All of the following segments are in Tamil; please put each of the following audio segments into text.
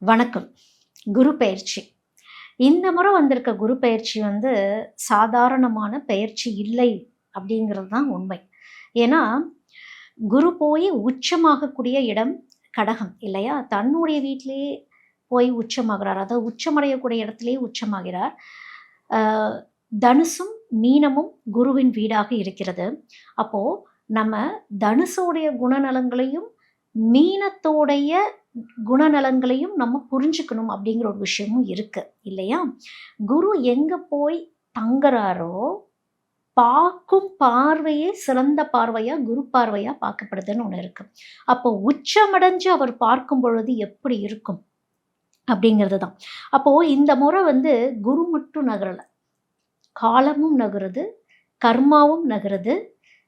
வணக்கம். குரு பெயர்ச்சி. இந்த முறை வந்திருக்க குரு பெயர்ச்சி சாதாரணமான பெயர்ச்சி இல்லை அப்படிங்கிறது தான் உண்மை. ஏன்னா, குரு போய் உச்சமாகக்கூடிய இடம் கடகம் இல்லையா? தன்னுடைய வீட்டிலேயே போய் உச்சமாகிறார். அதாவது உச்சமடையக்கூடிய இடத்திலேயே உச்சமாகிறார். அ தனுசும், மீனமும் குருவின் வீடாக இருக்கிறது. அப்போ நம்ம தனுசோடைய குணநலங்களையும், மீனத்தோடைய குணநலங்களையும் நம்ம புரிஞ்சுக்கணும் அப்படிங்கிற ஒரு விஷயமும் இருக்கு இல்லையா? குரு எங்க போய் தங்குறாரோ, பார்க்கும் பார்வையே சிறந்த பார்வையா, குரு பார்வையா பார்க்கப்படுதுன்னு ஒண்ணு இருக்கு. அப்போ உச்சமடைஞ்சு அவர் பார்க்கும் பொழுது எப்படி இருக்கும்? அப்படிங்கிறது தான். அப்போ இந்த முறை குரு மட்டும் நகரல. காலமும் நகருது, கர்மாவும் நகருது.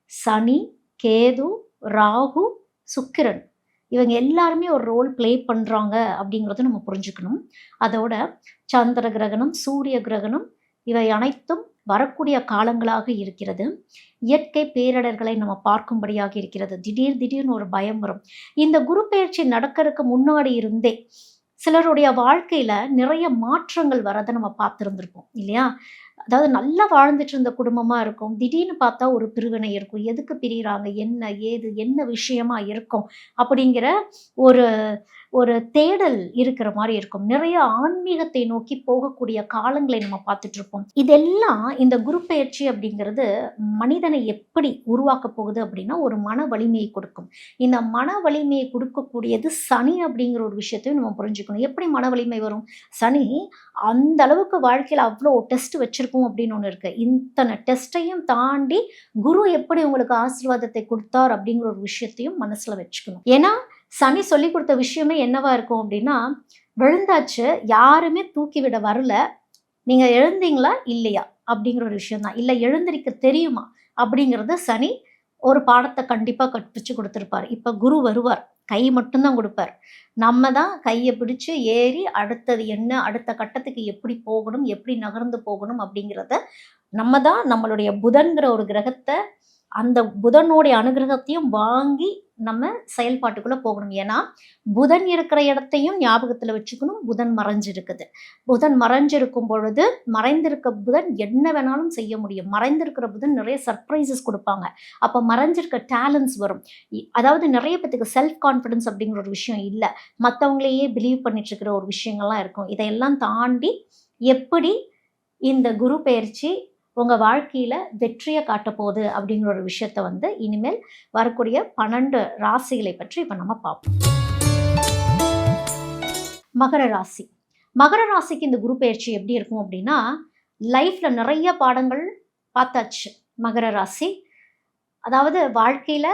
சனி, கேது, ராகு, சுக்கிரன் இவங்க எல்லாருமே ஒரு ரோல் ப்ளே பண்றாங்க அப்படிங்கிறத நம்ம புரிஞ்சுக்கணும். அதோட சந்திர கிரகணம், சூரிய கிரகணம் இவை அனைத்தும் வரக்கூடிய காலங்களாக இருக்கிறது. இயற்கை பேரிடர்களை நம்ம பார்க்கும்படியாக இருக்கிறது. திடீர்னு ஒரு பயம் வரும். இந்த குரு பெயர்ச்சி நடக்கறதுக்கு முன்னாடி இருந்தே சிலருடைய வாழ்க்கையில நிறைய மாற்றங்கள் வரதை நம்ம பார்த்துருந்துருப்போம் இல்லையா? அதாவது நல்லா வாழ்ந்துட்டு இருந்த குடும்பமா இருக்கும். திடீர்னு பார்த்தா ஒரு பிரிவினை இருக்கும். எதுக்கு பிரியிறாங்க? என்ன? ஏது? என்ன விஷயமா இருக்கும்? அப்படிங்கிற ஒரு ஒரு தேடல் இருக்கிற மாரி இருக்கும். நிறைய ஆன்மீகத்தை நோக்கி போகக்கூடிய காலங்களை நம்ம பார்த்துட்ருப்போம். இதெல்லாம் இந்த குரு பெயர்ச்சி அப்படிங்கிறது மனிதனை எப்படி உருவாக்கப் போகுது அப்படின்னா, ஒரு மன வலிமையை கொடுக்கும். இந்த மன வலிமையை கொடுக்கக்கூடியது சனி அப்படிங்கிற ஒரு விஷயத்தையும் நம்ம புரிஞ்சுக்கணும். எப்படி மன வலிமை வரும்? சனி அந்த அளவுக்கு வாழ்க்கையில அவ்வளோ டெஸ்ட் வச்சிருக்கோம் அப்படின்னு ஒண்ணு இருக்கு. இத்தனை டெஸ்ட்டையும் தாண்டி குரு எப்படி உங்களுக்கு ஆசீர்வாதத்தை குடுத்தார் அப்படிங்கிற ஒரு விஷயத்தையும் மனசுல வச்சுக்கணும். ஏன்னா, சனி சொல்லிக் குடுத்த விஷயமே என்னவா இருக்கும் அப்படின்னா, விழுந்தாச்சு, யாருமே தூக்கி விட வரல. நீங்க எழுந்தீங்களா? இல்லையா? அப்படிங்கிற ஒரு விஷயம் தான். இல்ல எழுந்திருக்க தெரியுமா? அப்படிங்கிறத சனி ஒரு பாடத்த கண்டிப்பா கற்பிச்சு குடுத்திருப்பாரு. இப்ப குரு வருவார். கை மட்டும் தான் குடுப்பார். நம்ம தான் கைய பிடிச்சு ஏறி அடுத்தது என்ன? அடுத்த கட்டத்துக்கு எப்படி போகணும்? எப்படி நகர்ந்து போகணும்? அப்படிங்கிறத நம்ம தான் நம்மளுடைய புதன்கிற ஒரு கிரகத்த அந்த புதனுடைய அனுகிரகத்தையும் வாங்கி நம்ம செயல்பாட்டுக்குள்ள போகணும். ஏன்னா, புதன் இருக்கிற இடத்தையும் ஞாபகத்துல வச்சுக்கணும். புதன் மறைஞ்சிருக்குது. புதன் மறைஞ்சிருக்கும் பொழுது, மறைந்திருக்க புதன் என்ன வேணாலும் செய்ய முடியும். மறைந்திருக்கிற புதன் நிறைய சர்ப்ரைசஸ் குடுப்பாங்க. அப்ப மறைஞ்சிருக்க டேலண்ட்ஸ் வரும். அதாவது நிறைய பேத்துக்கு செல்ஃப் கான்ஃபிடன்ஸ் அப்படிங்கிற ஒரு விஷயம் இல்ல. மத்தவங்களையே பிலீவ் பண்ணிட்டு இருக்கிற ஒரு விஷயங்கள்லாம் இருக்கும். இதையெல்லாம் தாண்டி எப்படி இந்த குரு பெயர்ச்சி உங்க வாழ்க்கையில வெற்றிய காட்டப்போகுது அப்படிங்கிற ஒரு விஷயத்த இனிமேல் வரக்கூடிய 12 ராசிகளை பற்றி இப்ப நம்ம பார்ப்போம். மகர ராசி. மகர ராசிக்கு இந்த குரு பெயர்ச்சி எப்படி இருக்கும் அப்படின்னா, லைஃப்ல நிறைய பாடங்கள் பார்த்தாச்சு. மகர ராசி. அதாவது வாழ்க்கையில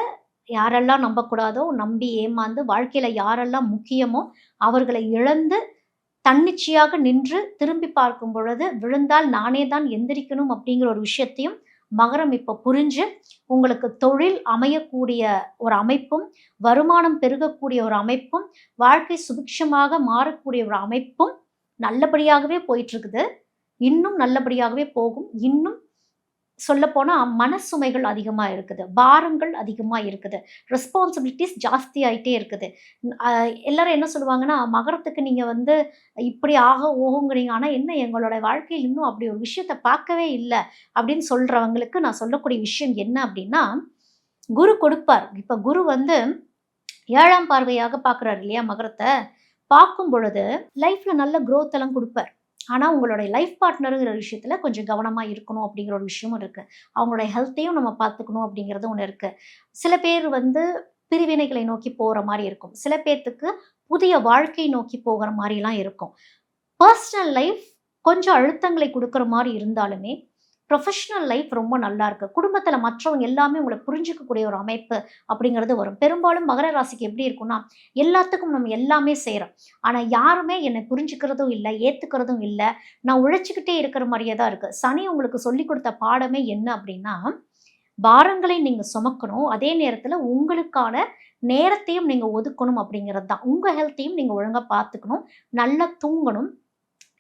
யாரெல்லாம் நம்பக்கூடாதோ, நம்பி ஏமாந்து வாழ்க்கையில யாரெல்லாம் முக்கியமோ அவர்களை இழந்து தன்னிச்சையாக நின்று திரும்பி பார்க்கும் பொழுது, விழுந்தால் நானே தான் எந்திரிக்கணும் அப்படிங்கிற ஒரு விஷயத்தையும் மகரம் இப்ப புரிஞ்சு, உங்களுக்கு தொழில் அமையக்கூடிய ஒரு அமைப்பும், வருமானம் பெருகக்கூடிய ஒரு அமைப்பும், வாழ்க்கை சுபிக்ஷமாக மாறக்கூடிய ஒரு அமைப்பும் நல்லபடியாகவே போயிட்டுருக்குது. இன்னும் நல்லபடியாகவே போகும். இன்னும் சொல்லப்போனா மனசுமைகள் அதிகமா இருக்குது. பாரங்கள் அதிகமா இருக்குது. ரெஸ்பான்சிபிலிட்டீஸ் ஜாஸ்தி ஆயிட்டே இருக்குது. எல்லாரும் என்ன சொல்லுவாங்கன்னா, மகரத்துக்கு நீங்க இப்படி ஆக ஓகுங்கிறீங்க. ஆனா என்ன எங்களோட வாழ்க்கையில இன்னும் அப்படி ஒரு விஷயத்த பார்க்கவே இல்ல. அப்படின்னு சொல்றவங்களுக்கு நான் சொல்லக்கூடிய விஷயம் என்ன அப்படின்னா, குரு கொடுப்பார். இப்ப குரு 7ஆம் பார்வையாக பார்க்குறாரு இல்லையா மகரத்த. பார்க்கும் பொழுது லைஃப்ல நல்ல குரோத் எல்லாம் குடுப்பார். ஆனா, உங்களுடைய லைஃப் பார்ட்னருங்கிற விஷயத்துல கொஞ்சம் கவனமா இருக்கணும் அப்படிங்கிற ஒரு விஷயமும் இருக்கு. அவங்களுடைய ஹெல்த்தையும் நம்ம பார்த்துக்கணும் அப்படிங்கிறது ஒண்ணு இருக்கு. சில பேர் பிரிவினைகளை நோக்கி போற மாரி இருக்கும். சில பேத்துக்கு புதிய வாழ்க்கை நோக்கி போகிற மாரிலாம் இருக்கும். பர்சனல் லைஃப் கொஞ்சம் அழுத்தங்களை குடுக்குற மாரி இருந்தாலுமே, ப்ரொஃபஷனல் லைஃப் ரொம்ப நல்லா இருக்கு. குடும்பத்துல மற்றவங்க எல்லாமே உங்கள புரிஞ்சுக்கக்கூடிய ஒரு அமைப்பு அப்படிங்கிறது வரும். பெரும்பாலும் மகர ராசிக்கு எப்படி இருக்கும்னா, எல்லாத்துக்கும் நம்ம எல்லாமே செய்றோம். ஆனா யாருமே என்னை புரிஞ்சுக்கிறதும் இல்ல, ஏத்துக்கிறதும் இல்ல. நான் உழைச்சுக்கிட்டே இருக்கிற மாரியே தான் இருக்கு. சனி உங்களுக்கு சொல்லிக் குடுத்த பாடமே என்ன அப்படின்னா, பாரங்களை நீங்க சுமக்கணும். அதே நேரத்துல உங்களுக்கான நேரத்தையும் நீங்க ஒதுக்கணும் அப்படிங்கிறது தான். உங்க ஹெல்த்தையும் நீங்க ஒழுங்கா பார்த்துக்கணும். நல்லா தூங்கணும்.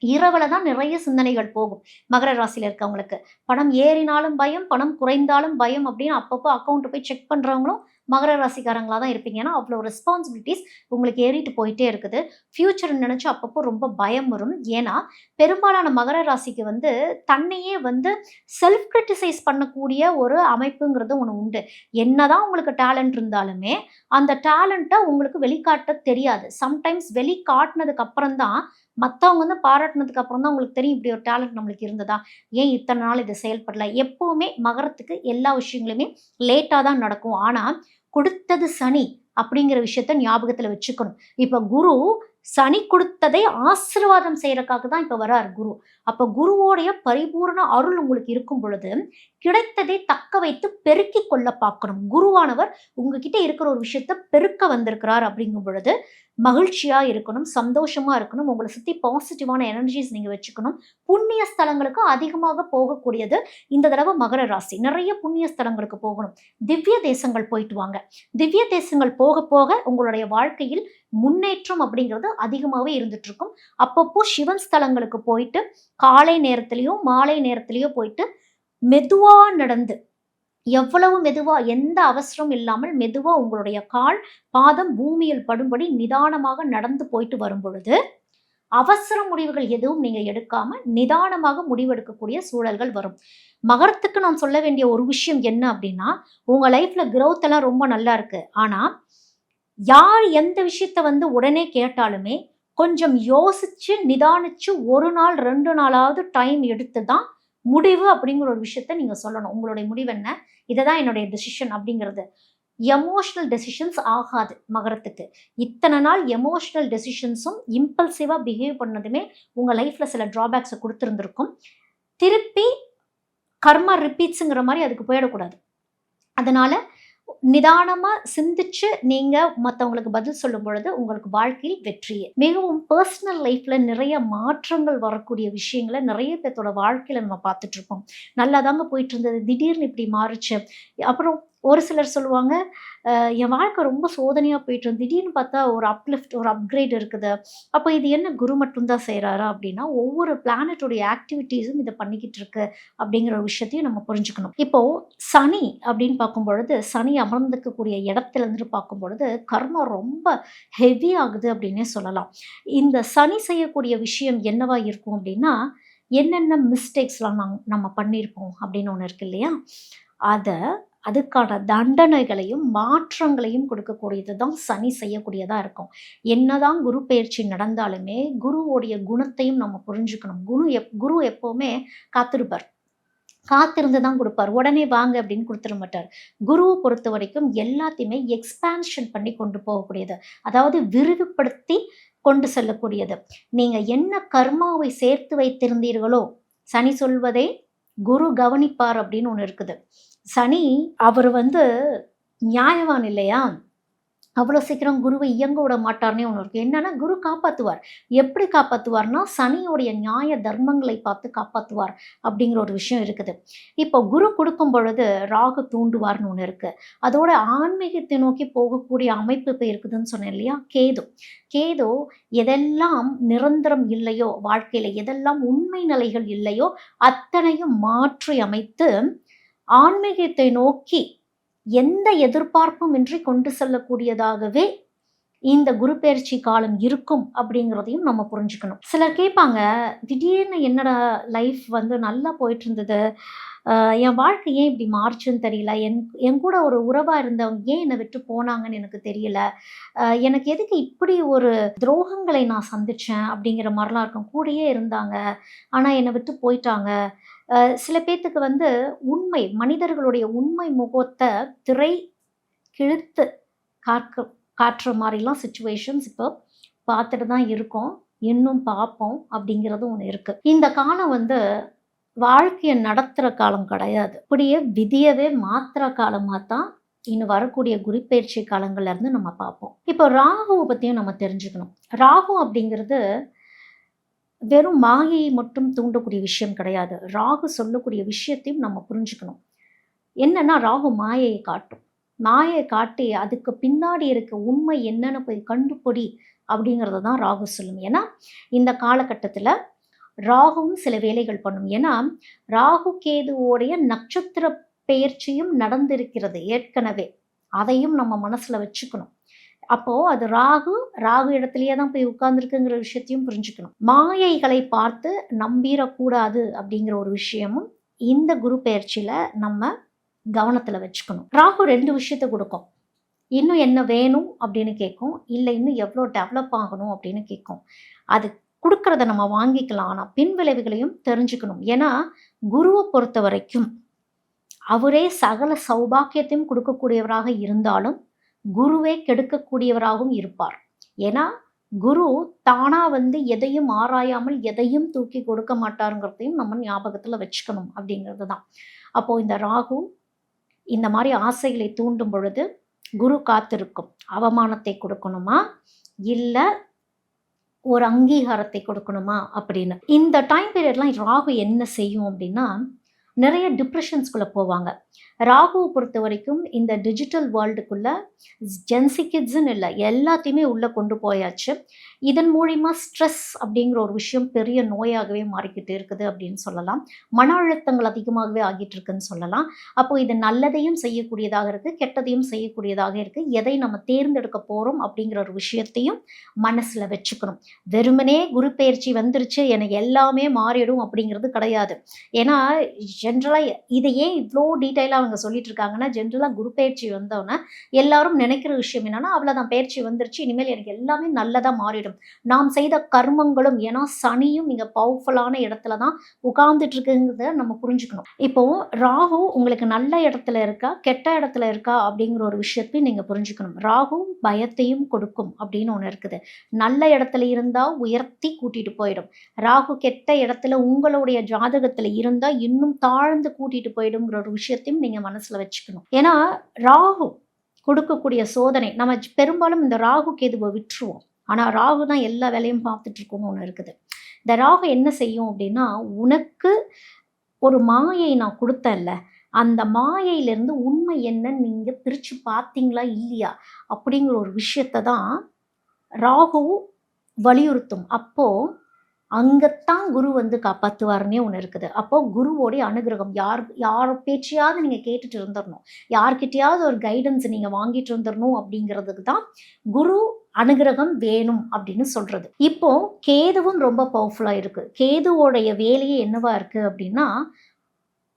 இரவுல தான் நிறைய சிந்தனைகள் போகும். மகர ராசியில இருக்கவங்களுக்கு. பணம் ஏறினாலும் பயம், பணம் குறைந்தாலும் பயம் அப்படின்னு அப்பப்போ அக்கவுண்ட் போய் செக் பண்றவங்களும் மகர ராசிக்காரங்களா தான் இருப்பீங்க. ஏன்னா அவ்வளோ ரெஸ்பான்சிபிலிட்டிஸ் உங்களுக்கு ஏறிட்டு போயிட்டே இருக்குது. ஃபியூச்சர் நினைச்சு அப்பப்போ ரொம்ப பயம் வரும். ஏன்னா பெரும்பாலான மகர ராசிக்கு வந்து தன்னையே வந்து செல்ஃப் கிரிட்டிசைஸ் பண்ணக்கூடிய ஒரு அமைப்புங்கிறது ஒன்று உண்டு. என்னதான் உங்களுக்கு டேலண்ட் இருந்தாலுமே அந்த டேலண்ட்டை உங்களுக்கு வெளிக்காட்ட தெரியாது. சம்டைம்ஸ் வெளிக்காட்டினதுக்கு அப்புறம் தான் மற்றவங்க வந்து பாராட்டினதுக்கு அப்புறம் தான் உங்களுக்கு தெரியும் இப்படி ஒரு டேலண்ட் நம்மளுக்கு இருந்ததா, ஏன் இத்தனை நாள் இது செயல்படல. எப்பவுமே மகரத்துக்கு எல்லா விஷயங்களுமே லேட்டாக தான் நடக்கும். ஆனால் கொடுத்தது சனி அப்படிங்கிற விஷயத்த ஞாபகத்தில் வச்சுக்கணும். இப்போ குரு சனி கொடுத்ததை ஆசீர்வாதம் செய்யறதுக்காக தான் இப்போ வரார் குரு. அப்போ குருவோடைய பரிபூர்ண அருள் உங்களுக்கு இருக்கும் பொழுது கிடைத்ததை தக்க வைத்து பெருக்கி கொள்ள பார்க்கணும். குருவானவர் உங்ககிட்ட இருக்கிற ஒரு விஷயத்த பெருக்க வந்திருக்கிறார் அப்படிங்கும் பொழுது மகிழ்ச்சியா இருக்கணும், சந்தோஷமா இருக்கணும். உங்களை சுத்தி பாசிட்டிவான எனர்ஜிஸ் நீங்க வச்சுக்கணும். புண்ணிய ஸ்தலங்களுக்கு அதிகமாக போகக்கூடியது இந்த தடவை மகர ராசி. நிறைய புண்ணிய ஸ்தலங்களுக்கு போகணும். திவ்ய தேசங்கள் போயிட்டு வாங்க. திவ்ய தேசங்கள் போக போக உங்களுடைய வாழ்க்கையில் முன்னேற்றம் அப்படிங்கிறது அதிகமாகவே இருந்துட்டு இருக்கும். அப்பப்போ சிவன் ஸ்தலங்களுக்கு போயிட்டு காலை நேரத்திலேயோ மாலை நேரத்திலேயோ போயிட்டு மெதுவா நடந்து, எவ்வளவு மெதுவா, எந்த அவசரம் இல்லாமல் மெதுவா உங்களுடைய கால் பாதம் பூமியில் படும்படி நிதானமாக நடந்து போயிட்டு வரும் பொழுது அவசர முடிவுகள் எதுவும் நீங்க எடுக்காம நிதானமாக முடிவெடுக்கக்கூடிய சூழல்கள் வரும். மகரத்துக்கு நான் சொல்ல வேண்டிய ஒரு விஷயம் என்ன அப்படின்னா, உங்க லைஃப்ல growth எல்லாம் ரொம்ப நல்லா இருக்கு. ஆனா யார் எந்த விஷயத்த வந்து உடனே கேட்டாலுமே கொஞ்சம் யோசிச்சு நிதானிச்சு 1 நாள் 2 நாளாவது டைம் எடுத்து தான் முடிவு அப்படிங்கிற ஒரு விஷயத்த நீங்க சொல்லணும். உங்களுடைய முடிவு என்ன, இதுதான் என்னுடைய டெசிஷன் அப்படிங்கிறது. எமோஷனல் டெசிஷன்ஸ் ஆகாது மகரத்துக்கு. இத்தனை நாள் எமோஷனல் டெசிஷன்ஸும் இம்பல்சிவா பிஹேவ் பண்ணதுமே உங்க லைஃப்ல சில டிராபேக்ஸை கொடுத்துருந்துருக்கும். திருப்பி கர்மா ரிப்பீட்ஸுங்கிற மாதிரி அதுக்கு போயிடக்கூடாது. அதனால நிதானமா சிந்திச்சு நீங்க மற்றவங்களுக்கு பதில் சொல்லும் பொழுது உங்களுக்கு வாழ்க்கையில் வெற்றியே. மிகவும் பர்சனல் லைஃப்ல நிறைய மாற்றங்கள் வரக்கூடிய விஷயங்களை நிறைய பேர்த்தோட வாழ்க்கையில நம்ம பார்த்துட்டு இருப்போம். நல்லாதாங்க போயிட்டு இருந்தது, திடீர்னு இப்படி மாறுச்சு. அப்புறம் ஒரு சிலர் சொல்லுவாங்க, என் வாழ்க்கை ரொம்ப சோதனையா போயிட்டு இருந்து திடீர்னு பார்த்தா ஒரு அப்லிஃப்ட், ஒரு அப்கிரேட் இருக்குது. அப்போ இது என்ன குரு மட்டும்தான் செய்கிறாரா அப்படின்னா, ஒவ்வொரு பிளானட்டோடைய ஆக்டிவிட்டீஸும் இதை பண்ணிக்கிட்டு இருக்கு அப்படிங்கிற ஒரு விஷயத்தையும் நம்ம புரிஞ்சுக்கணும். இப்போ சனி அப்படின்னு பார்க்கும் பொழுது, சனி அமர்ந்துக்கக்கூடிய இடத்துல இருந்து பார்க்கும் பொழுது கர்மா ரொம்ப ஹெவி ஆகுது அப்படின்னே சொல்லலாம். இந்த சனி செய்யக்கூடிய விஷயம் என்னவா இருக்கும் அப்படின்னா, என்னென்ன மிஸ்டேக்ஸ்லாம் நம்ம பண்ணியிருப்போம் அப்படின்னு ஒன்று இருக்கு இல்லையா, அதை அதுக்கான தண்டனைகளையும் மாற்றங்களையும் கொடுக்கக்கூடியது தான் சனி செய்யக்கூடியதா இருக்கும். என்னதான் குரு பெயர்ச்சி நடந்தாலுமே குருவோடைய குணத்தையும் நம்ம புரிஞ்சுக்கணும். குரு எப்பவுமே காத்திருப்பார், காத்திருந்து தான் கொடுப்பார். உடனே வாங்க அப்படின்னு கொடுத்துட மாட்டார். குருவை பொறுத்த வரைக்கும் எல்லாத்தையுமே எக்ஸ்பான்ஷன் பண்ணி கொண்டு போகக்கூடியது, அதாவது விரிவுபடுத்தி கொண்டு செல்லக்கூடியது. நீங்க என்ன கர்மாவை சேர்த்து வைத்திருந்தீர்களோ சனி சொல்வதை குரு கவனிப்பார் அப்படின்னு ஒன்று இருக்குது. சனி அவர் வந்து நியாயவான் இல்லையா, அவ்வளோ சீக்கிரம் குருவை இயங்க விட மாட்டார்னே ஒன்று இருக்குது. என்னன்னா குரு காப்பாற்றுவார். எப்படி காப்பாற்றுவார்னா சனியோடைய நியாய தர்மங்களை பார்த்து காப்பாற்றுவார் அப்படிங்கிற ஒரு விஷயம் இருக்குது. இப்போ குரு கொடுக்கும் பொழுது ராகு தூண்டுவார்னு ஒன்று இருக்குது. அதோட ஆன்மீகத்தை நோக்கி போகக்கூடிய அமைப்பு இப்போ இருக்குதுன்னு சொன்னேன் இல்லையா, கேது எதெல்லாம் நிரந்தரம் இல்லையோ வாழ்க்கையில், எதெல்லாம் உண்மை நிலைகள் இல்லையோ அத்தனையும் மாற்றி அமைத்து ஆன்மீகத்தை நோக்கி எந்த எதிர்பார்ப்பும் இன்றி கொண்டு செல்லக்கூடியதாகவே இந்த குரு பெயர்ச்சி காலம் இருக்கும் அப்படிங்கிறதையும் நம்ம புரிஞ்சுக்கணும். சிலர் கேட்பாங்க, திடீர்னு என்னோட லைஃப் வந்து நல்லா போயிட்டு இருந்தது, என் வாழ்க்கை ஏன் இப்படி மாறுச்சுன்னு தெரியல, என் கூட ஒரு உறவாக இருந்தவங்க ஏன் என்னை விட்டு போனாங்கன்னு எனக்கு தெரியல, எனக்கு எதுக்கு இப்படி ஒரு துரோகங்களை நான் சந்தித்தேன் அப்படிங்கிற மாதிரிலாம் இருக்கும். கூடயே இருந்தாங்க ஆனால் என்னை விட்டு போயிட்டாங்க. சில பேர்த்துக்கு வந்து உண்மை, மனிதர்களுடைய உண்மை முகத்தை திரை கிழித்து காட்டுற மாதிரிலாம் சுச்சுவேஷன்ஸ் இப்போ பார்த்துட்டு தான் இருக்கோம், இன்னும் பார்ப்போம் அப்படிங்கிறதும் ஒன்று இருக்குது. இந்த காலம் வந்து வாழ்க்கையை நடத்துகிற காலம் கிடையாது, இப்படியே விதியவே மாத்திர காலமாக தான் இன்னும் வரக்கூடிய குருப்பெயர்ச்சி காலங்கள்ல இருந்து நம்ம பார்ப்போம். இப்போ ராகுவை பற்றியும் நம்ம தெரிஞ்சுக்கணும். ராகு அப்படிங்கிறது வெறும் மாயையை மட்டும் தூண்டக்கூடிய விஷயம் கிடையாது. ராகு சொல்லக்கூடிய விஷயத்தையும் நம்ம புரிஞ்சுக்கணும். என்னன்னா ராகு மாயையை காட்டும், மாயை காட்டி அதுக்கு பின்னாடி இருக்க உண்மை என்னன்னு போய் கண்டுபிடி அப்படிங்கிறத தான் ராகு சொல்லும். ஏன்னா இந்த காலகட்டத்தில் ராகுவும் சில வேலைகள் பண்ணும். ஏன்னா ராகு கேதுவோடைய நட்சத்திர பெயர்ச்சியும் நடந்திருக்கிறது ஏற்கனவே. அதையும் நம்ம மனசில் வச்சுக்கணும். அப்போது அது ராகு ராகு இடத்துலையே தான் போய் உட்கார்ந்துருக்குங்கிற விஷயத்தையும் புரிஞ்சுக்கணும். மாயைகளை பார்த்து நம்பிடக்கூடாது அப்படிங்கிற ஒரு விஷயமும் இந்த குரு பெயர்ச்சியில் நம்ம கவனத்தில் வச்சுக்கணும். ராகு 2 விஷயத்த கொடுக்கும். இன்னும் என்ன வேணும் அப்படின்னு கேட்கும், இல்லை இன்னும் எவ்வளோ டெவலப் ஆகணும் அப்படின்னு கேட்கும். அது கொடுக்கறத நம்ம வாங்கிக்கலாம், ஆனால் பின் விளைவுகளையும் தெரிஞ்சுக்கணும். ஏன்னா குருவை பொறுத்த வரைக்கும் அவரே சகல சௌபாக்கியத்தையும் கொடுக்கக்கூடியவராக இருந்தாலும் குருவே கெடுக்கக்கூடியவராகவும் இருப்பார். ஏன்னா குரு தானா எதையும் ஆராயாமல் எதையும் தூக்கி கொடுக்க மாட்டாருங்கிறதையும் நம்ம ஞாபகத்துல வச்சுக்கணும் அப்படிங்கிறது தான். அப்போ இந்த ராகு இந்த மாதிரி ஆசைகளை தூண்டும் பொழுது குரு காத்திருக்கும். அவமானத்தை கொடுக்கணுமா இல்லை ஒரு அங்கீகாரத்தை கொடுக்கணுமா அப்படின்னு. இந்த டைம் பீரியட்லாம் ராகு என்ன செய்யும் அப்படின்னா நிறைய டிப்ரெஷன்ஸ்குள்ளே போவாங்க. ராகுவை பொறுத்த வரைக்கும் இந்த டிஜிட்டல் வேர்ல்டுக்குள்ளே ஜென்சி கிட்ஸுன்னு இல்லை, எல்லாத்தையுமே உள்ளே கொண்டு போயாச்சு. இதன் மூலிமா ஸ்ட்ரெஸ் அப்படிங்கிற ஒரு விஷயம் பெரிய நோயாகவே மாறிக்கிட்டு இருக்குது அப்படின்னு சொல்லலாம். மன அழுத்தங்கள் அதிகமாகவே ஆகிட்டு இருக்குன்னு சொல்லலாம். அப்போது இது நல்லதையும் செய்யக்கூடியதாக இருக்குது, கெட்டதையும் செய்யக்கூடியதாக இருக்குது. எதை நம்ம தேர்ந்தெடுக்க போகிறோம் அப்படிங்கிற ஒரு விஷயத்தையும் மனசில் வச்சுக்கணும். வெறுமனே குரு பெயர்ச்சி வந்துருச்சு எனக்கு எல்லாமே மாறிடும் அப்படிங்கிறது கிடையாது. ஏன்னா ஜென்ரலாக இதை ஏன் இவ்வளோ டீட்டெயிலாக அவங்க சொல்லிட்டு இருக்காங்கன்னா, ஜென்ரலாக குரு பெயர்ச்சி வந்தோன்னே எல்லாரும் நினைக்கிற விஷயம் என்னன்னா, அவ்வளோதான் பெயர்ச்சி வந்துருச்சு, இனிமேல் எனக்கு எல்லாமே நல்லதாக மாறிடும். நாம் செய்த கர்மங்களும், ஏன்னா சனியும் இங்கே பவர்ஃபுல்லான இடத்துல தான் உட்கார்ந்துட்டு இருக்குங்கிறத நம்ம புரிஞ்சுக்கணும். இப்போ ராகு உங்களுக்கு நல்ல இடத்துல இருக்கா கெட்ட இடத்துல இருக்கா அப்படிங்கிற ஒரு விஷயத்தையும் நீங்கள் புரிஞ்சுக்கணும். ராகு பயத்தையும் கொடுக்கும் அப்படின்னு ஒன்று இருக்குது. நல்ல இடத்துல இருந்தால் உயர்த்தி கூட்டிட்டு போயிடும். ராகு கெட்ட இடத்துல உங்களுடைய ஜாதகத்தில் இருந்தால் இன்னும் தாழ்ந்து கூட்டிட்டு போயிடுங்கிற ஒரு விஷயத்தையும் நீங்கள் மனசில் வச்சுக்கணும். ஏன்னா ராகு கொடுக்கக்கூடிய சோதனை நம்ம பெரும்பாலும் இந்த ராகு கேதுவை விட்டுருவோம். ஆனால் ராகு தான் எல்லா வேலையும் பார்த்துட்டு இருக்கோம்னு ஒன்று இருக்குது. இந்த ராகு என்ன செய்யும் அப்படின்னா, உனக்கு ஒரு மாயை நான் கொடுத்தேன்ல, அந்த மாயையிலேருந்து உண்மை என்னன்னு நீங்கள் பிரித்து பார்த்தீங்களா இல்லையா அப்படிங்கிற ஒரு விஷயத்தை தான் ராகு வலியுறுத்தும். அப்போது அங்கத்தான் குரு காப்பாற்றுவாருன்னே ஒன்று இருக்குது. அப்போது குருவோடைய அனுகிரகம் யார் பேச்சையாவது நீங்கள் கேட்டுட்டு இருந்துடணும், யார்கிட்டையாவது ஒரு கைடன்ஸ் நீங்கள் வாங்கிட்டு இருந்துடணும் அப்படிங்கிறதுக்கு தான் குரு அனுகிரகம் வேணும் அப்படின்னு சொல்கிறது. இப்போ கேதுவும் ரொம்ப பவர்ஃபுல்லாக இருக்குது. கேதுவோடைய வேலையே என்னவா இருக்குது அப்படின்னா,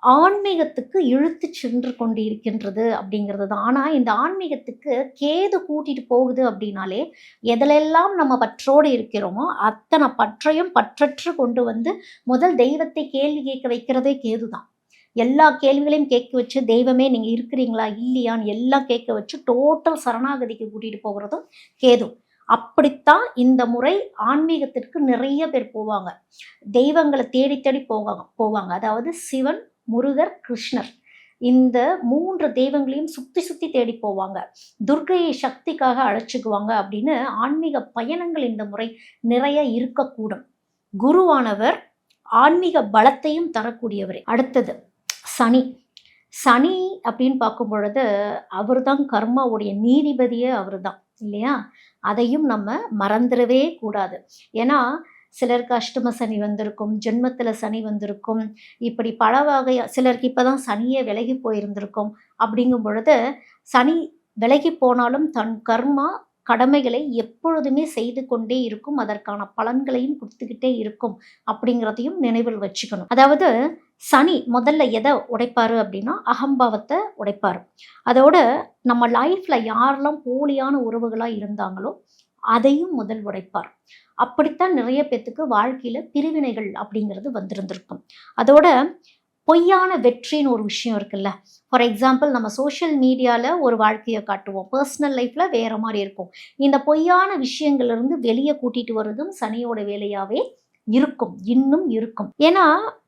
ஆன்மீகத்துக்கு இழுத்து சென்று கொண்டு இருக்கின்றது அப்படிங்கிறது தான். ஆனால் இந்த ஆன்மீகத்துக்கு கேது கூட்டிட்டு போகுது அப்படின்னாலே எதிலெல்லாம் நம்ம பற்றோடு இருக்கிறோமோ அத்தனை பற்றையும் பற்றற்று கொண்டு முதல் தெய்வத்தை கேள்வி கேட்க வைக்கிறதே கேது தான். எல்லா கேள்விகளையும் கேட்க வச்சு, தெய்வமே நீங்கள் இருக்கிறீங்களா இல்லையான்னு எல்லாம் கேட்க வச்சு டோட்டல் சரணாகதிக்கு கூட்டிகிட்டு போகிறதும் கேது. அப்படித்தான் இந்த முறை ஆன்மீகத்திற்கு நிறைய பேர் போவாங்க. தெய்வங்களை தேடி தேடி போவாங்க. அதாவது சிவன், முருகர், கிருஷ்ணர், இந்த 3 தெய்வங்களையும் சுற்றி சுற்றி தேடி போவாங்க. துர்க்கையை சக்திக்காக அழைச்சிக்குவாங்க அப்படின்னு ஆன்மீக பயணங்கள் இந்த முறை நிறைய இருக்கக்கூடும். குருவானவர் ஆன்மீக பலத்தையும் தரக்கூடியவர். அடுத்தது சனி. சனி அப்படின்னு பார்க்கும் பொழுது அவர் தான் கர்மாவுடைய நீதிபதியே அவர் தான் இல்லையா? அதையும் நம்ம மறந்துடவே கூடாது. ஏன்னா சிலருக்கு அஷ்டம சனி வந்திருக்கும், ஜென்மத்தில் சனி வந்திருக்கும், இப்படி பல வகை. சிலருக்கு இப்போ தான் சனியே விலகி போயிருந்திருக்கும். அப்படிங்கும் பொழுது சனி விலகி போனாலும் தன் கர்மா கடமைகளை எப்பொழுதுமே செய்து கொண்டே இருக்கும், அதற்கான பலன்களையும் கொடுத்துக்கிட்டே இருக்கும் அப்படிங்கிறதையும் நினைவில் வச்சுக்கணும். அதாவது சனி முதல்ல எதை உடைப்பாரு அப்படின்னா அகம்பாவத்தை உடைப்பார். அதோட நம்ம லைஃப்ல யாரெல்லாம் போலியான உறவுகளாக இருந்தாங்களோ அதையும் முதல் உடைப்பார். அப்படித்தான் நிறைய பேத்துக்கு வாழ்க்கையில பிரிவினைகள் அப்படிங்கிறது வந்திருந்திருக்கும். அதோட பொய்யான வெற்றின்னு ஒரு விஷயம் இருக்குல்ல. ஃபார் எக்ஸாம்பிள், நம்ம சோஷியல் மீடியாவில் ஒரு வாழ்க்கையை காட்டுவோம், பர்சனல் லைஃப்பில் வேறு மாதிரி இருக்கும். இந்த பொய்யான விஷயங்கள்லேருந்து வெளியே கூட்டிகிட்டு வர்றதும் சனியோட வேலையாகவே இருக்கும், இன்னும் இருக்கும். ஏன்னா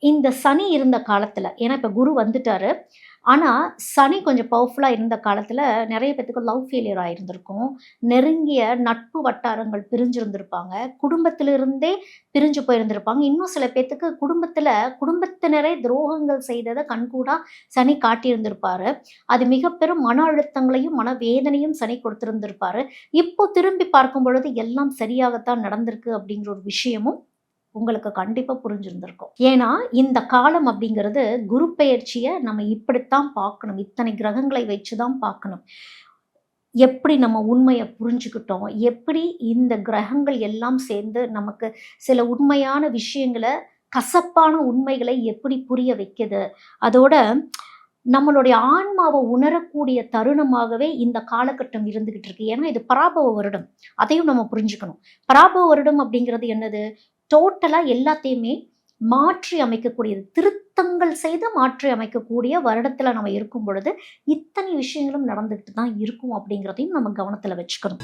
இந்த சனி இருந்த காலத்தில், ஏன்னா இப்போ குரு வந்துட்டாரு, ஆனால் சனி கொஞ்சம் பவர்ஃபுல்லாக இருந்த காலத்தில் நிறைய பேத்துக்கு லவ் ஃபெயிலியர் ஆகிருந்திருக்கும், நெருங்கிய நட்பு வட்டாரங்கள் பிரிஞ்சிருந்திருப்பாங்க, குடும்பத்திலிருந்தே பிரிஞ்சு போயிருந்திருப்பாங்க. இன்னும் சில பேத்துக்கு குடும்பத்தினரே துரோகங்கள் செய்ததை கண்கூடாக சனி காட்டியிருந்திருப்பாரு. அது மிக பெரும் மன அழுத்தங்களையும் மனவேதனையும் சனி கொடுத்திருந்திருப்பாரு. இப்போ திரும்பி பார்க்கும் பொழுது எல்லாம் சரியாகத்தான் நடந்திருக்கு அப்படிங்கிற ஒரு விஷயமும் உங்களுக்கு கண்டிப்பாக புரிஞ்சிருந்திருக்கும். ஏன்னா இந்த காலம் அப்படிங்கிறது குரு பெயர்ச்சியை நம்ம இப்படித்தான் பார்க்கணும், இத்தனை கிரகங்களை வச்சு தான் பார்க்கணும். எப்படி நம்ம உண்மையை புரிஞ்சுக்கிட்டோம், எப்படி இந்த கிரகங்கள் எல்லாம் சேர்ந்து நமக்கு சில உண்மையான விஷயங்களை, கசப்பான உண்மைகளை எப்படி புரிய வைக்குது, அதோட நம்மளுடைய ஆன்மாவை உணரக்கூடிய தருணமாகவே இந்த காலகட்டம் இருந்துகிட்டு இருக்கு. ஏன்னா இது பராபவ வருடம், அதையும் நம்ம புரிஞ்சுக்கணும். பராபவ வருடம் அப்படிங்கிறது என்னது, டோட்டலா எல்லாத்தையுமே மாற்றி அமைக்கக்கூடியது, திருத்தங்கள் செய்து மாற்றி அமைக்கக்கூடிய வருடத்துல நம்ம இருக்கும் பொழுது இத்தனை விஷயங்களும் நடந்துகிட்டு தான் இருக்கும் அப்படிங்கிறதையும் நம்ம கவனத்துல வச்சுக்கணும்.